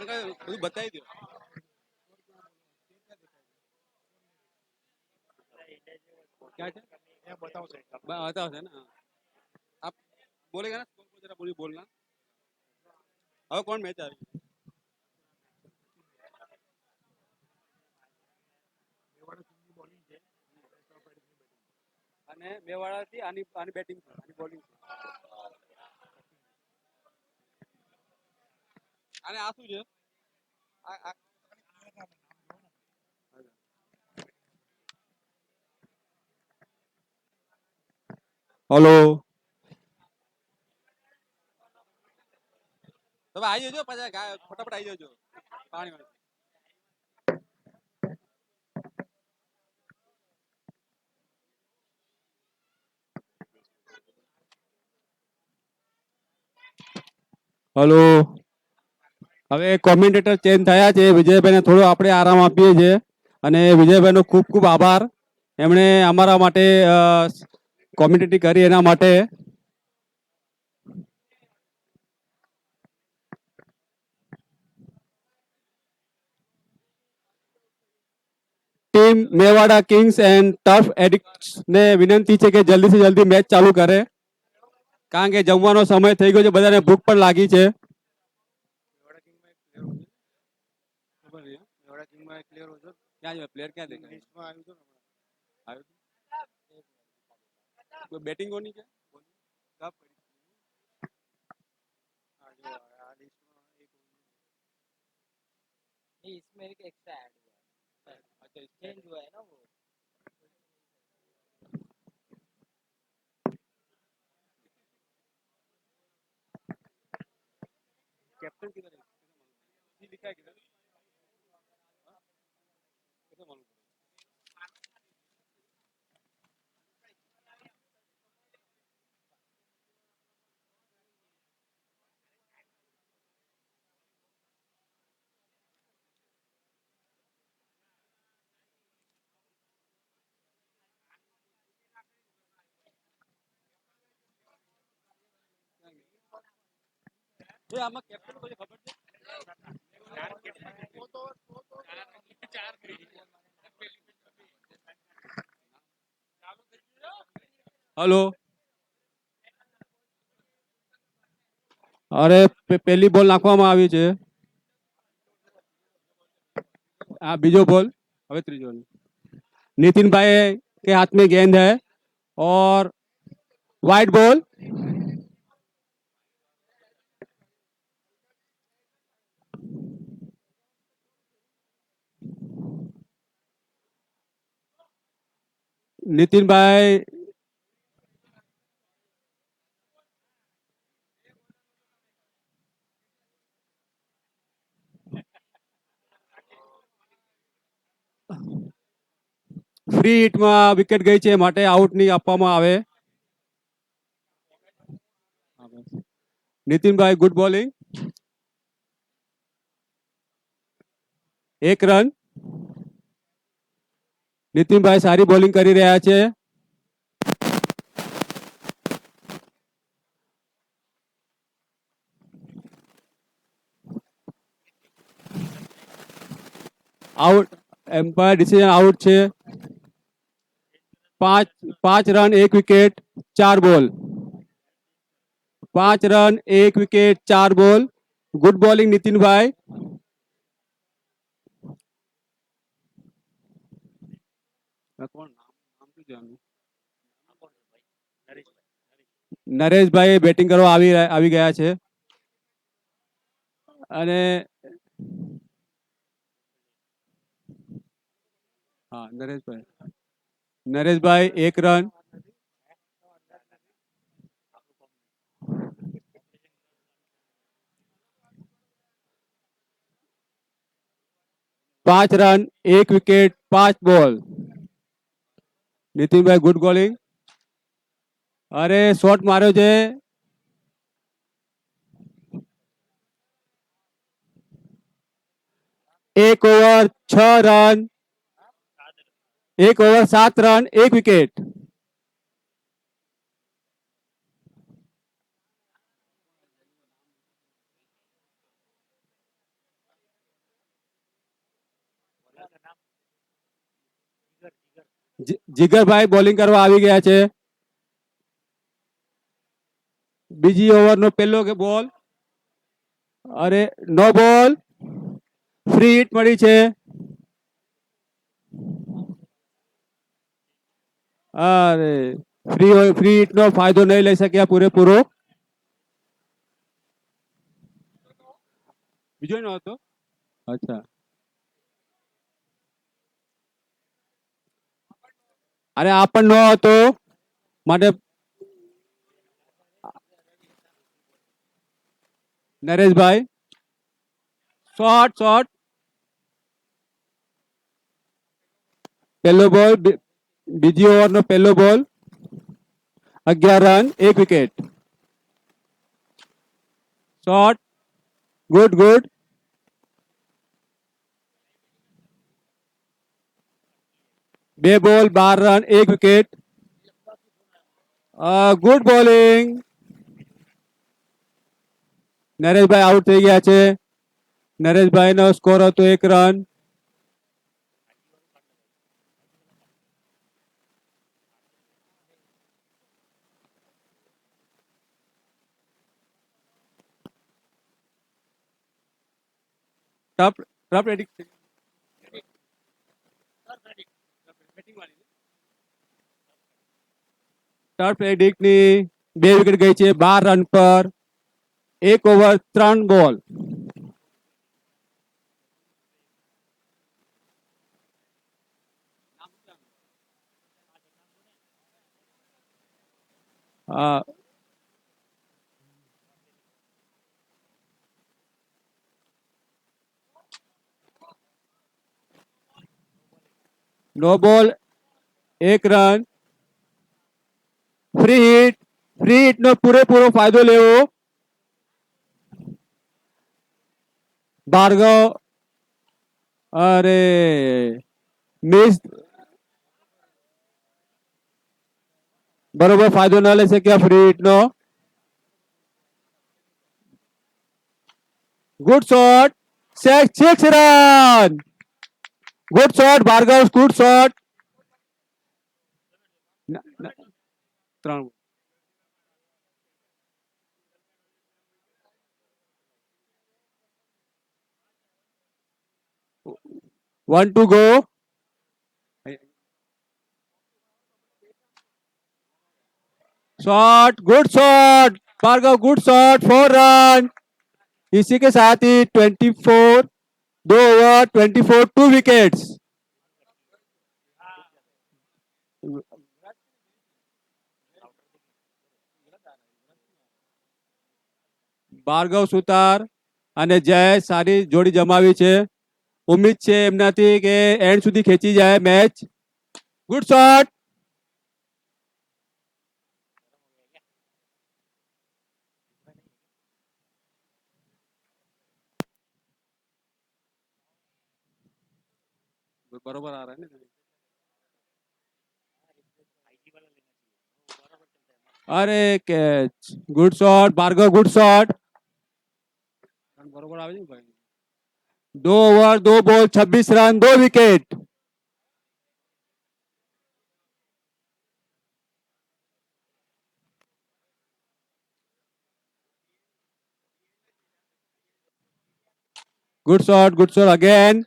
બધું બતાવી દો. क्या है? बताओ है ना. आप बोलेगा ना स्कोर को जरा बोलना. હવે કોણ મેચ આવી? અને મેવાડાથી આની આની બેટિંગ છે, આની બોલિંગ છે. અને આ શું છે? હેલો. તમે આવી જજો પાછા, ફટાફટ આવી જજો પાણી. હલો. હવે કોમેન્ટેટર ચેન્જ થયા છે. વિજયભાઈને થોડો આપણે આરામ આપીએ છીએ અને વિજયભાઈનો ખૂબ ખૂબ આભાર. એમણે અમારા માટે કોમેન્ટેટી કરી એના માટે. Team Mewada Kings and Tough Addicts ને વિનંતી છે કે જલ્દીથી જલ્દી મેચ ચાલુ કરે, કારણ કે જમવાનો સમય થઈ ગયો છે, બધાને ભૂખ પણ લાગી છે. પ્લેયર ક્યાં દેખાય? બેટિંગ કોની છે? इसमें एक एक्स्ट्रा ऐड हुआ है, अच्छा चेंज हुआ है ना वो. कैप्टन किधर है? लिखा है किधर? कैसे मालूम? આમાં કેપ્ટન કોઈ ખબર છે? હલો. અરે પહેલી બોલ નાખવામાં આવી છે. આ બીજો બોલ, હવે ત્રીજો. नितिन भाई के हाथ में गेंद है और वाइट बॉल. नितिन भाई ફ્રી હિટમાં વિકેટ ગઈ છે, માટે આઉટ નહીં આપવામાં આવે. Nitinbhai good bowling, 1 run. Nitinbhai સારી બોલિંગ કરી રહ્યા છે. આઉટ, એમ્પાયર ડિસિઝન આઉટ છે. 5 રન 1 વિકેટ 4 બોલ. 5 run 1 wicket 4 ball. Good bowling Nitinbhai. Nareshbhai batting કરવા આવી ગયા છે અને હા નરેશભાઈ 1 રન. पांच run 1 wicket 5 ball. Nitin bhai good bowling. अरे शॉट मारो છે. 1 over 6 run, 1 over 7 run 1 wicket. Jigarbhai bowling કરવા આવી ગયા છે. બીજી ઓવરનો પહેલો બોલ. અરે નો બોલ, ફ્રી હિટ મળી છે. અરે ફ્રી હિટનો ફાયદો નહીં લઈ શક્યા પૂરેપૂરો. બીજો ન હતો. અચ્છા, અરે આ પણ ન હતો માટે નરેશભાઈ શોર્ટ પહેલો બોલ, બીજી ઓવરનો પહેલો બોલ. 11 run, 1 wicket. Short, good. 2 ball, 12 run, 1 wicket. Good bowling. Nareshbhai out થઈ ગયા છે. નરેશભાઈનો સ્કોર હતો 1 રન. ટફ રેડિંગ ટફ રેડિંગની 2 વિકેટ ગઈ છે 12 રન પર. 1 ઓવર 3 બોલ. નો બોલ, 1 રન. ફ્રી હિટનો પૂરેપૂરો ફાયદો લેવો. ભાર્ગવ અરે મિસ, બરોબર ફાયદો ન લઈ શક્યા ફ્રી હિટનો. Good shot, 6 run. Good shot Bhargav, good shot. 3 1 to go. Shot, good shot Bhargav, good shot, 4 run. इसी के साथ ही 24, 2 ओवर 24, 2 विकेट्स. ભાર્ગવ સુતાર અને જય સારી જોડી જમાવી છે. ઉમ્મીદ છે એમનાથી કે એન્ડ સુધી ખેંચી જાય મેચ. Good shot. बरोबर आ रहा है ना. अरे catch, good shot Bhargav, good shot. बरोबर આવે છે ભાઈ. 2 over 2 ball 26 run, 2 wicket. Good shot again.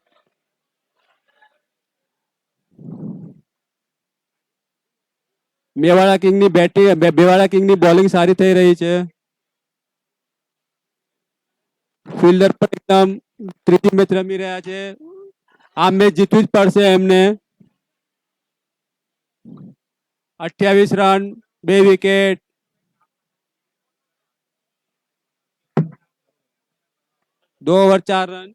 Mewada કિંગની બેટિંગ, મેવાડા કિંગની બોલિંગ સારી થઈ રહી છે. ફિલ્ડર પર એકદમ ત્રીજી મેચ રમી રહ્યા છે. આ મેચ જીતવું જ પડશે એમને. 28 રન, 2 વિકેટ. दो ओवर 4 रन.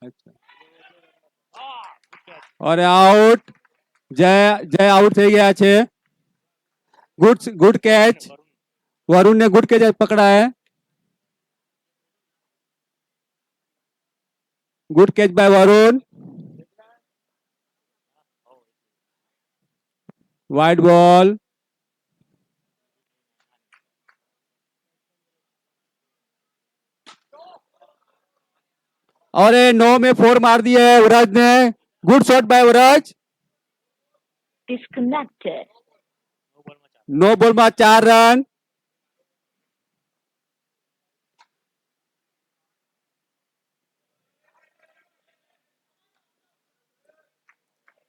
अच्छा, और आउट. जय आउट થઈ ગયા છે. Good catch. वरुण ने गुड कैच पकड़ा है. Good catch by Varun. Wide ball. और 9 में 4 मार दिए विराज ने. Good shot by Viraj. Disconnected. No ball में 4 रन.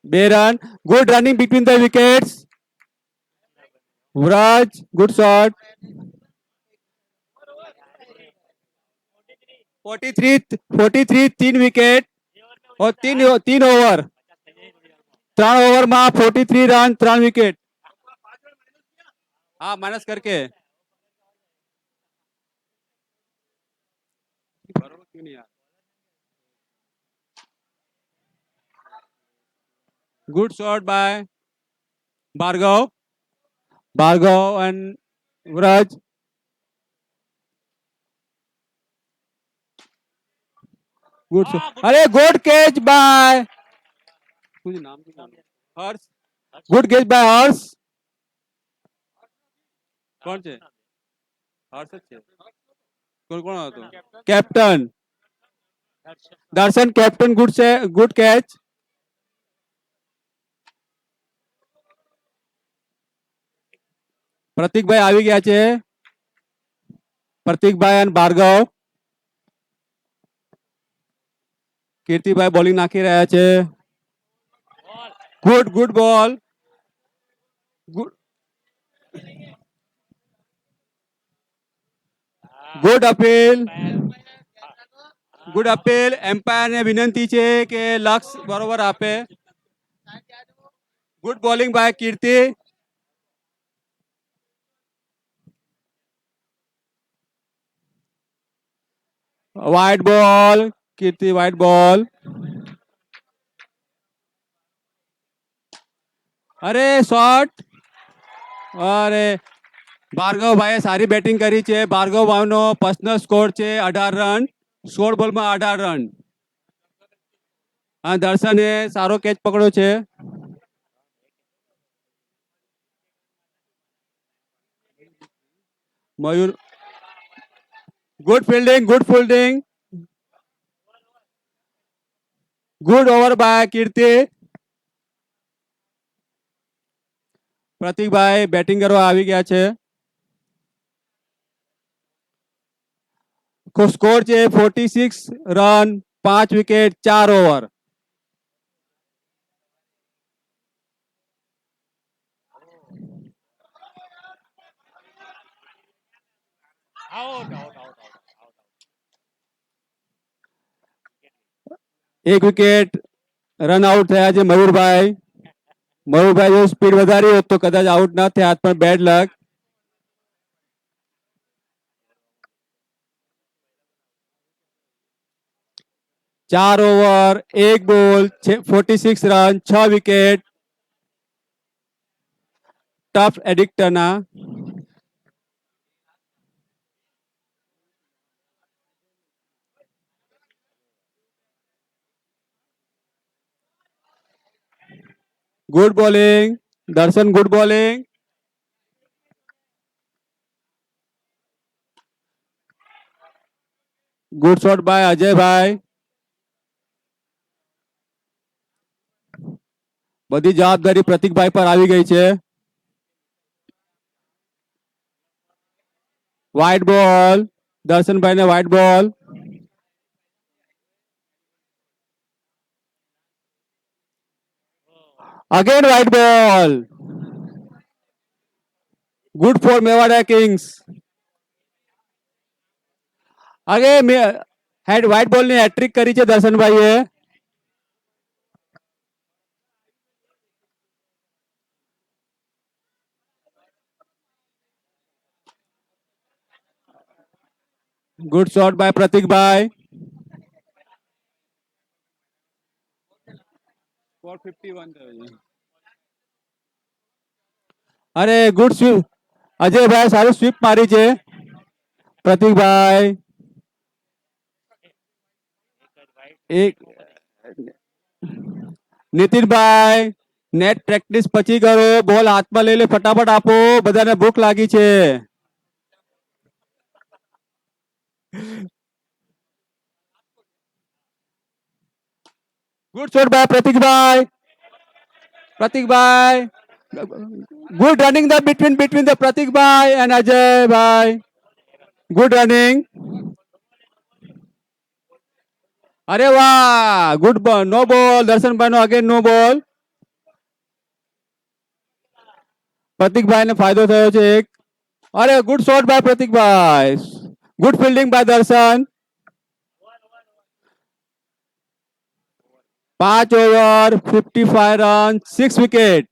બે run. Good running between the wickets. Viraj good shot. 43 3 wicket और 3 ओवर. 3 ओवर में 43 रन 3 विकेट. हाँ माइनस करके. बरोबर क्यों नहीं यार. Good shot by Bhargav and Viraj. Good shot. अरे गुड कैच बाय तुझे नाम भी नाम Harsh. Good catch by Harsh. કોણ છે હર્ષ જ છે. કોણ હતો કેપ્ટન દર્શન. કેપ્ટન ગુડ છે. Good catch. પ્રતિકભાઈ આવી ગયા છે. પ્રતિકભાઈ અને ભાર્ગવ. કીર્તિભાઈ બોલિંગ નાખી રહ્યા છે. Good ball. Good appeal. Good appeal. Umpire ને વિનંતી છે કે લક્ષ બરોબર આપે. Good bowling by Kirti. Wide ball. Kirti wide ball. अरे शॉट. अरे ભાર્ગવ ભાઈએ સારી બેટિંગ કરી છે. ભાર્ગવ ભાઈનો પર્સનલ સ્કોર છે 18 રન. 16 બોલમાં 18 રન. હા દર્શને સારો કેચ પકડ્યો છે. Mayur good fielding. Good over by Kirti. Pratikbhai batting કરવા આવી ગયા છે. સ્કોર છે 46 રન 5 વિકેટ 4 ઓવર. એક વિકેટ રન આઉટ થયા છે મયુરભાઈ. મયુરભાઈ જો સ્પીડ વધારી હોત તો કદાચ આઉટ ના થયા, પણ બેડ લક. ચાર over 1 ball 46 run 6 wicket. Tough એડિક્ટરના. Good bowling Darshan. Good bowling. Good shot by Ajaybhai. બધી જવાબદારી પ્રતિકભાઈ પર આવી ગઈ છે. Wide ball. દર્શનભાઈને wide ball. Again wide ball. Good four Mewada Kings. અગે હેડ વાઇડ બોલ ની હેટ્રિક કરી છે દર્શનભાઈએ. Good shot by Pratikbhai. 451 થયો છે. અરે ગુડ સ્વીપ. અજયભાઈ સારું સ્વીપ મારી છે. પ્રતિકભાઈ એક. નીતિનભાઈ નેટ પ્રેક્ટિસ પછી કરો. બોલ હાથમાં લઈ લે, ફટાફટ આપો, બધાને ભૂખ લાગી છે. Good shot by Pratikbhai. Pratikbhai. Good running the between the Pratikbhai and Ajaybhai. Good running. અરે વાહ, ગુડ બોલ. નો બોલ. દર્શનભાઈ નો અગેન નો બોલ. પ્રતિકભાઈ ને ફાયદો થયો છે એક. અરે ગુડ શોટ બાય પ્રતિકભાઈ. Good fielding by Darshan. 5 over 55 run 6 wicket.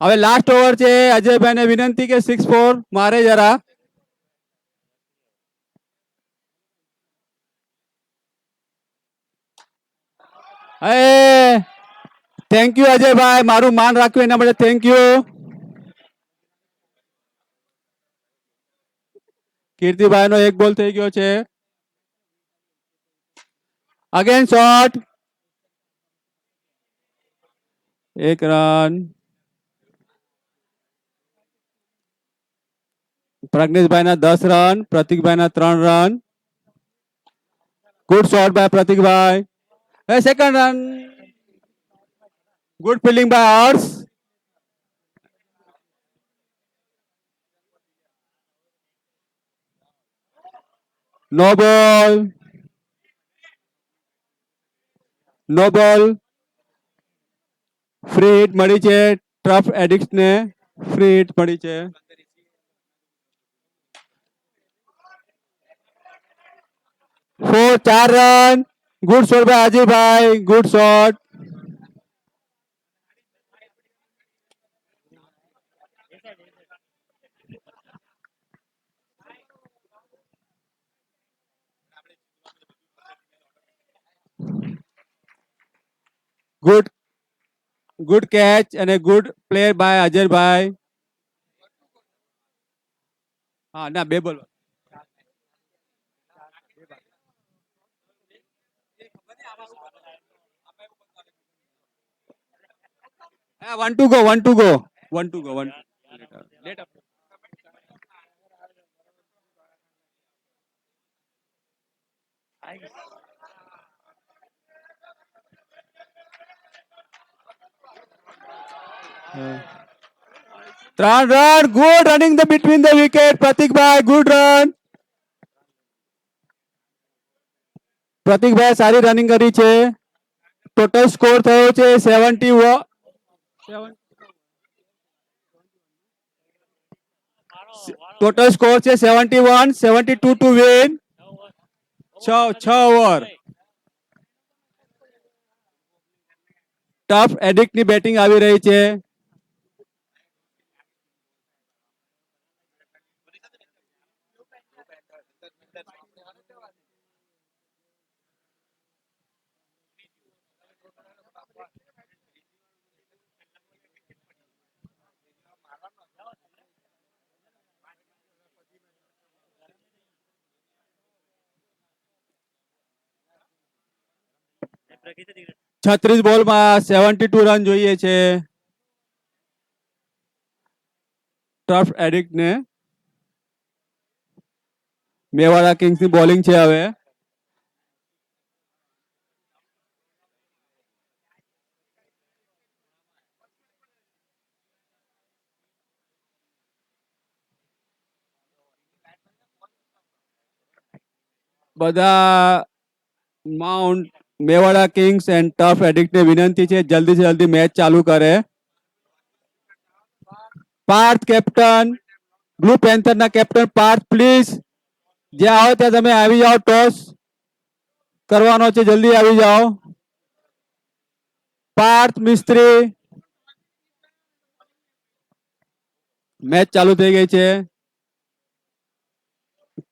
હવે લાસ્ટ ઓવર છે. અજયભાઈ ને વિનંતી કે 6-4 મારે જરા. થેન્ક યુ અજયભાઈ, મારું માન રાખ્યું એના માટે થેન્ક યુ. કીર્તિભાઈ નો એક બોલ થઈ ગયો છે. Again shot. 1 રન. પ્રજ્ઞેશભાઈ ના 10 રન, પ્રતિકભાઈ ના 3 રન. ગુડ શોટ બાય પ્રતિકભાઈ. Second run. Good fielding by Harsh. No ball. No ball. Free hit મળી છે ટફ એડિક્ટ ને. ફ્રી હિટ મળી છે. ચાર રન. ગુડ શોટ બાય અજયભાઈ. Good shot. Good good catch અને ગુડ પ્લે બાય અજયભાઈ. હા ના, 2 બોલ. 1 to go, 1 to go, 1 to go, 1. ત્રણ run. Good running the between the wicket પ્રતિકભાઈ. Good run. પ્રતિકભાઈ સારી રનિંગ કરી છે. ટોટલ સ્કોર થયો છે 71. ટોટલ સ્કોર છે 71, 72 to win. 6 over. Tough addict ની બેટિંગ આવી રહી છે. છત્રીસ બોલમાં 72 રન જોઈએ છે ટફ એડિક્ટ ને. મેવાડા કિંગ્સ ની બોલિંગ છે હવે. બધા Mount Mewada Kings and tough addict ને વિનંતી છે જલ્દી થી જલ્દી મેચ ચાલુ કરે. પાર્થ કેપ્ટન, બ્લુ પેન્થર ના કેપ્ટન પાર્થ, પ્લીઝ જ્યાં આવો ત્યાં તમે આવી જાઓ. ટોસ કરવાનો છે, જલ્દી આવી જાઓ. પાર્થ મિસ્ત્રી. મેચ ચાલુ થઈ ગઈ છે.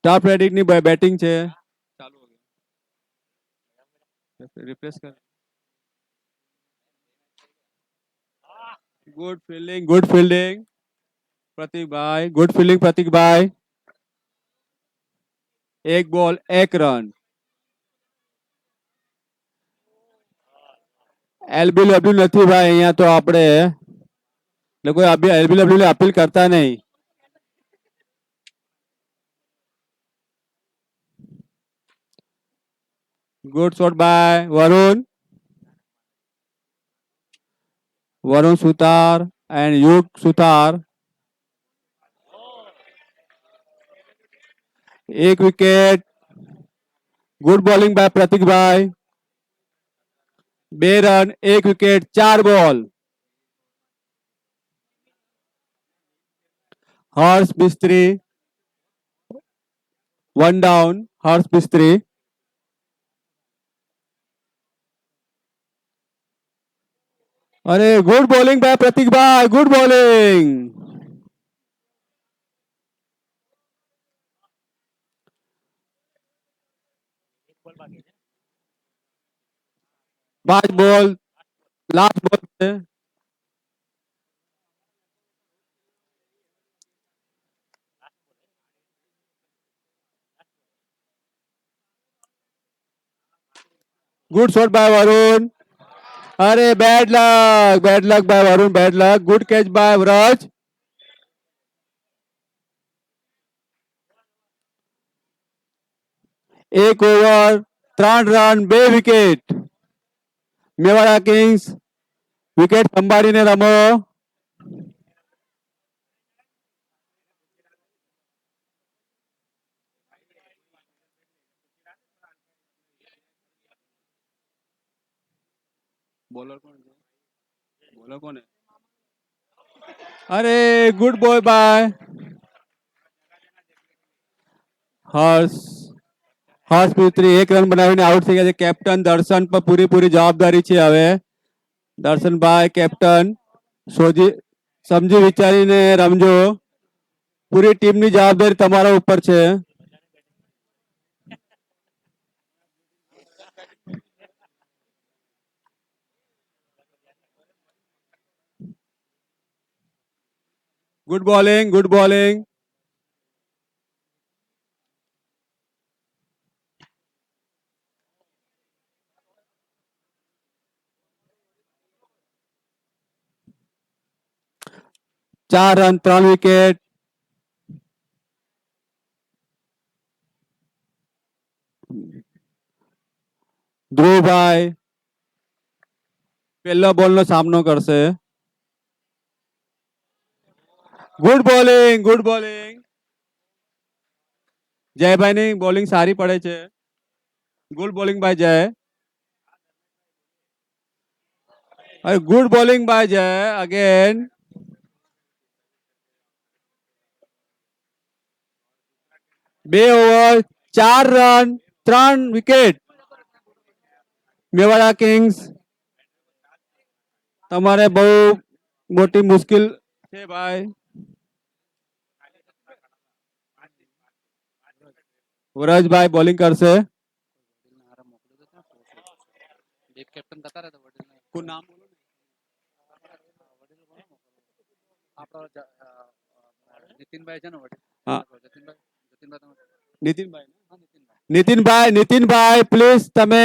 ટફ એડિક્ટ ની બેટિંગ છે. રિપ્લેસ કર. ગુડ ફિલ્ડિંગ, ગુડ ફિલ્ડિંગ પ્રતિકભાઈ. ગુડ ફિલ્ડિંગ પ્રતિકભાઈ. 1 બોલ 1 રન. એલબીડબ્લ્યુ નથી ભાઈ અહીંયા તો આપણે લોકો એલબીડબ્લ્યુ અપીલ કરતા નહીં. Good shot by Varun Sutar and Yug Sutar. एक विकेट. गुड बॉलिंग बाय प्रतीक भाई. 2 રન, 1 વિકેટ, 4 બોલ. હર્ષ મિસ્ત્રી 1 ડાઉન. હર્ષ મિસ્ત્રી. अरे गुड बॉलिंग बाय प्रतीक भाई. Good bowling. 5 બોલ. લાસ્ટ બોલ છે. Good shot by Varun. अरे bad luck by Varun. Bad luck. Good catch by Vraj. एक over 3 run 2 wicket. Mewada kings wicket સંભાળીને રમો. બોલર કોણ છે? બોલર કોણ? અરે good boy by Harsh. Harsh Mistry 1 run બનાવીને આઉટ થઈ ગયા છે. કેપ્ટન દર્શન પર પૂરી જવાબદારી છે. હવે દર્શનભાઈ કેપ્ટન સમજી વિચારીને રમજો. પૂરી ટીમની જવાબદારી તમારા ઉપર છે. Good bowling. Good bowling. ચાર રન 3 વિકેટ. ધ્રુવભાઈ પહેલા બોલનો સામનો કરશે. Good bowling. Good bowling. જયભાઈની બોલિંગ સારી પડે છે. Good bowling by Jay. Good bowling by Jay again. બે over 4 run 3 wicket. Mewada kings તમારે બહુ મોટી મુશ્કેલ છે ભાઈ. વરજભાઈ બોલિંગ કરશે. કેપ્ટન કરતા રહેતા વડીલ કોણ નામ બોલો? આપણો નીતિનભાઈ છે ને વડીલ. હા જતીનભાઈ નીતિનભાઈ પ્લીઝ તમે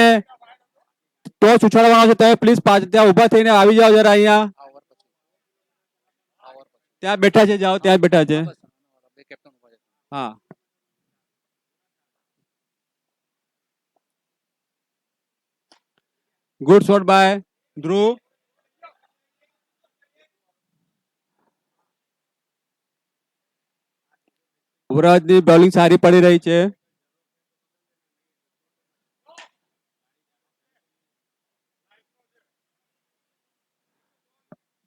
ટોસ ઉછાળવાનો છે. તમે પ્લીઝ ત્યાં ઉભા થઈને આવી જાઓ જરા અહીંયા. ત્યાં બેઠા છે. જાઓ ત્યાં બેઠા છે. કેપ્ટન ઉભા છે. હા ગુડ શોટ બાય ધ્રુવ. યુવરાજની બોલિંગ સારી પડી રહી છે.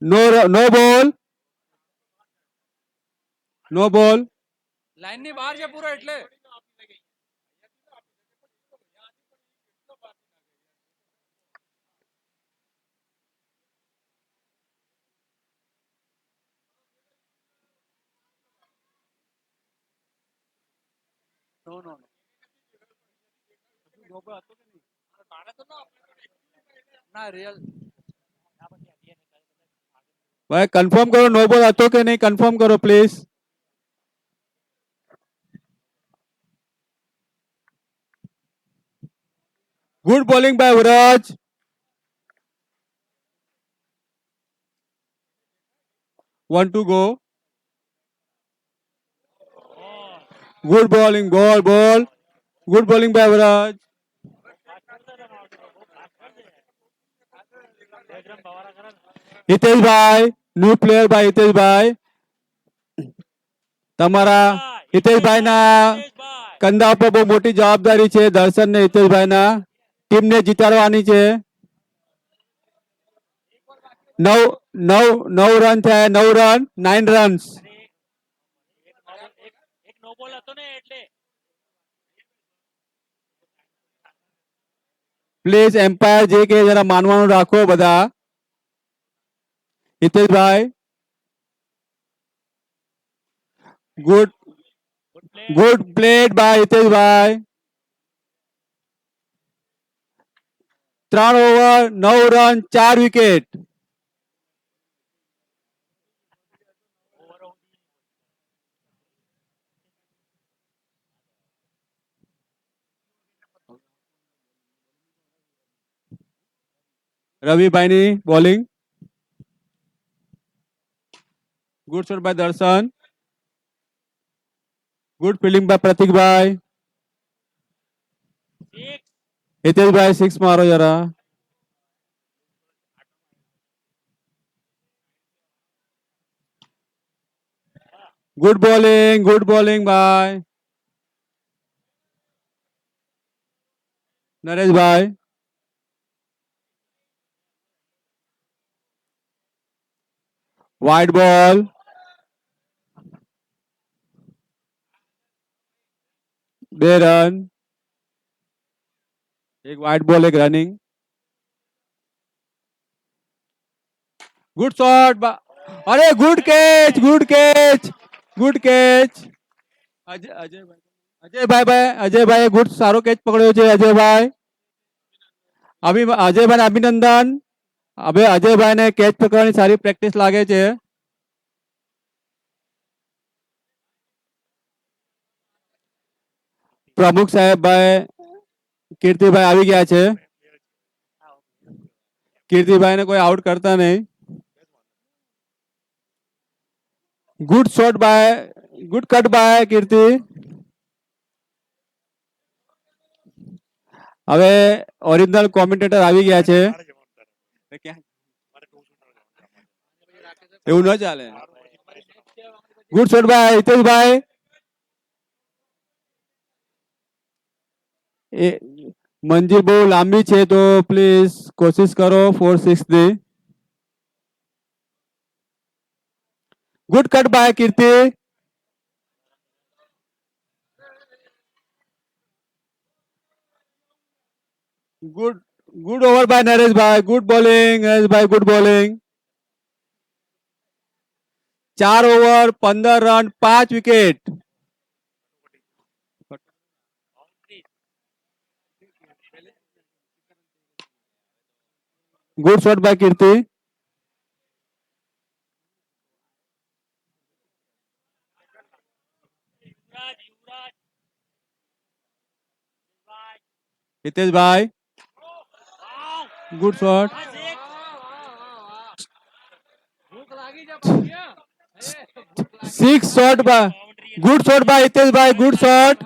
નો બોલ. નો બોલ. લાઈન ની બહાર છે પૂરો એટલે. નો ના રિયલ ભાઈ કન્ફર્મ કરો નો બોલ હતો કે નહીં. કન્ફર્મ કરો please. Good bowling by Vraj. One two go. Good bowling. Ball. Good bowling by Vraj. હિતેશભાઈ, ન્યુ પ્લેયર ભાઈ હિતેશભાઈ, તમારા હિતેશભાઈના કંધા ઉપર બહુ મોટી જવાબદારી છે. દર્શન ને હિતેશભાઈના ટીમને જીતાડવાની છે. 9 રન થયા, 9 રન, 9 રન્સ. પ્લીઝ એમ્પાયર જે કે જરા માનવાનું રાખો બધા. હિતેશભાઈ, ગુડ ગુડ પ્લેડ બાય હિતેશભાઈ. 3 ઓવર, 9 રન, 4 વિકેટ. રવિભાઈની bowling. Good shot by Darshan. Good fielding by પ્રતિકભાઈ. હિતેશભાઈ 6 મારો જરા. ગુડ બોલિંગ બાય નરેશભાઈ. Wide ball. બે રન. એક વાઇડ બોલ, એક રનિંગ. Good shot. અરે good catch, good catch, good catch. અજયભાઈ ગુડ સારો કેચ પકડ્યો છે અજયભાઈ. અજયભાઈ અભિનંદન. હવે અજયભાઈને કેચ પકડવાની સારી પ્રેક્ટિસ લાગે છે. પ્રમુખ સાહેબભાઈ કીર્તિભાઈ આવી ગયા છે. કીર્તિભાઈને કોઈ આઉટ કરતા નહીં. Good shot by, good cut by Kirti. હવે ઓરિજિનલ કોમેન્ટેટર આવી ગયા છે. એવું ન ચાલે. ગુડ શોટ બાય હિતેશભાઈ. એ મંજિલ બહુ લાંબી છે તો પ્લીઝ કોશિશ કરો 4-6 ની. Good cut by Kirti. Good over by નરેશભાઈ. ગુડ બોલિંગ નરેશભાઈ, good bowling. 4 over, 15 run, 5 wicket. Good shot by Kirti. હિતેશભાઈ good shot. 6 shot by, good shot by હિતેશભાઈ, ગુડ શોટ.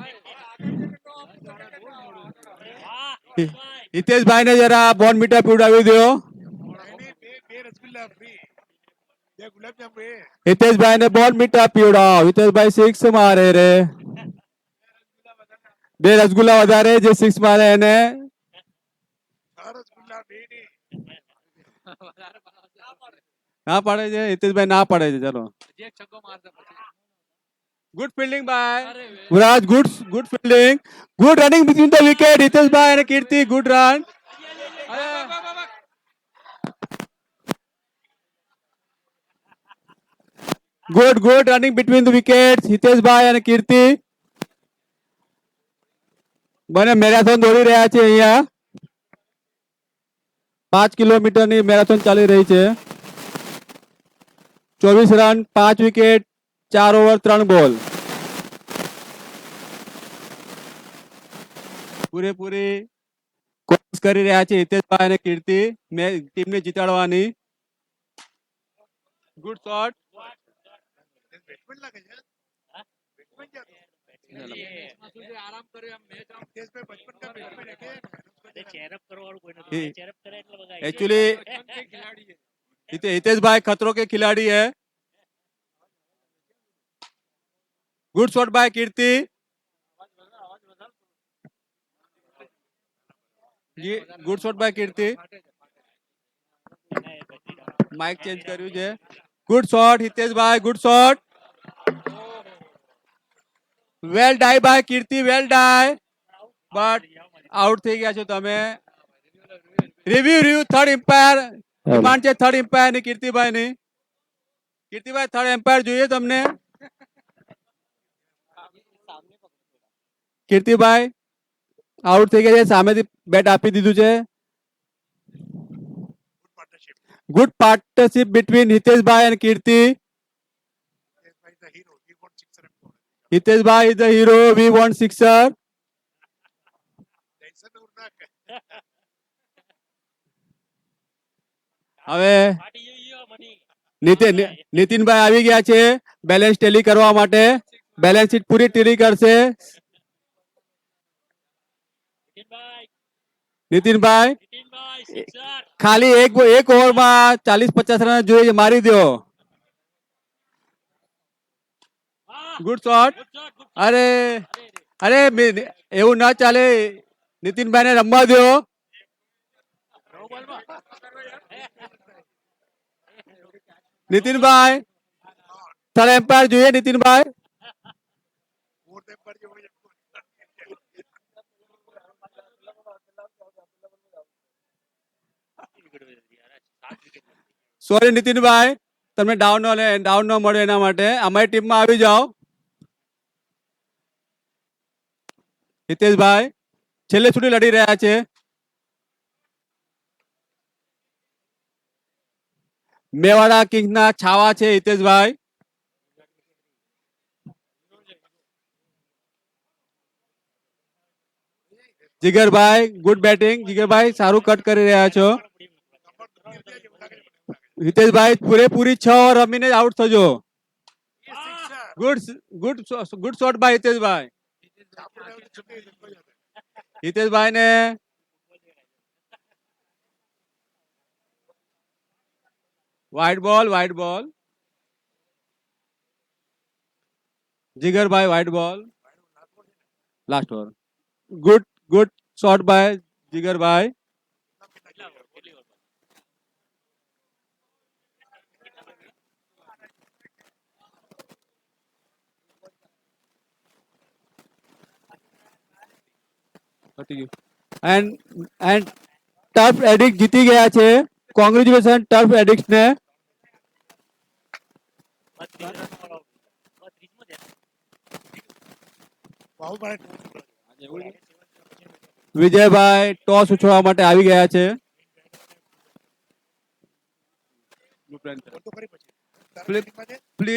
હિતેશભાઈ ને જરા બોર્નવિટા પીવડાવી દો. હિતેશભાઈ ને બોર્નવિટા પીવડાવો. હિતેશભાઈ 6 મારે રે. 2 રસગુલ્લા વધારે, જે 6 મારે એને. ના પાડે છે હિતેશભાઈ, ના પાડે છે. ચલો good fielding by Viraj. Good fielding, good running between the wicket. હિતેશભાઈ અને Kirti good run. Good running between the wicket. હિતેશભાઈ અને કીર્તિ બંને મેરેથોન દોડી રહ્યા છે. અહીંયા 5 કિલોમીટરની મેરેથોન ચાલી રહી છે. 24 રન, 5 વિકેટ, 4 ઓવર, 3 બોલ. પૂરેપૂરી કોશિશ કરી રહ્યા છે હિતેશભાઈ અને કીર્તિ ટીમને જીતાડવાની. Good shot. Actually Hitesh bhai खतरों के खिलाड़ी है. Good shot by Kirti. Good shot by Kirti. Mic change કર્યું છે. ગુડ શોટ હિતેશભાઈ, ગુડ શોટ. વેલ ડાય બાય કીર્તિ, વેલ ડાય. બટ આઉટ થઈ ગયા છો તમે. રિવ્યુ થર્ડ એમ્પાયર ડિમાન્ડ છે, થર્ડ એમ્પાયર ની કીર્તિભાઈ ની. કીર્તિભાઈ થર્ડ એમ્પાયર જોઈએ તમને. સામને પકડો. કીર્તિભાઈ આઉટ થઈ ગયા છે, સામેથી બેટ આપી દીધું છે. Good partnership between Hiteshbhai and Kirti. Hiteshbhai is the hero, we want sixer. હવે નીતિનભાઈ આવી ગયા છે બેલેન્સ ટેલી કરવા માટે. બેલેન્સ શીટ પૂરી ટેલી કરશે નીતિનભાઈ. ખાલી એક ઓવરમાં 40-50 રન જોઈએ, મારી દો. Good shot. અરે અરે એવું ના ચાલે, નીતિનભાઈ ને રમવા દો. નીતિનભાઈ થર્ડ એમ્પાયર જોઈએ. નીતિનભાઈ સોરી નીતિનભાઈ, તમને ડાઉન ન મળે એના માટે અમારી ટીમમાં આવી જાઓ. હિતેશભાઈ છેલ્લે સુધી લડી રહ્યા છે. મેવાડા કિંગ્સના છાવા છે હિતેશભાઈ. જીગરભાઈ ગુડ બેટિંગ. જીગરભાઈ સારું કટ કરી રહ્યા છો. હિતેશભાઈ પૂરેપૂરી 6 ઓવર રમીને આઉટ થજો. ગુડ શોટ બાય હિતેશભાઈ. હિતેશભાઈ ને વાઇડ બોલ. જીગરભાઈ wide ball. Last over. Good shot by જીગરભાઈ. એન્ડ ટફ એડિક્ટ જીતી ગયા છે. કોંગ્રેચ્યુલેશન ટફ એડિક્ટ ને. વિજયભાઈ ટોસ ઉછળવા માટે આવી ગયા છે. પ્લીઝ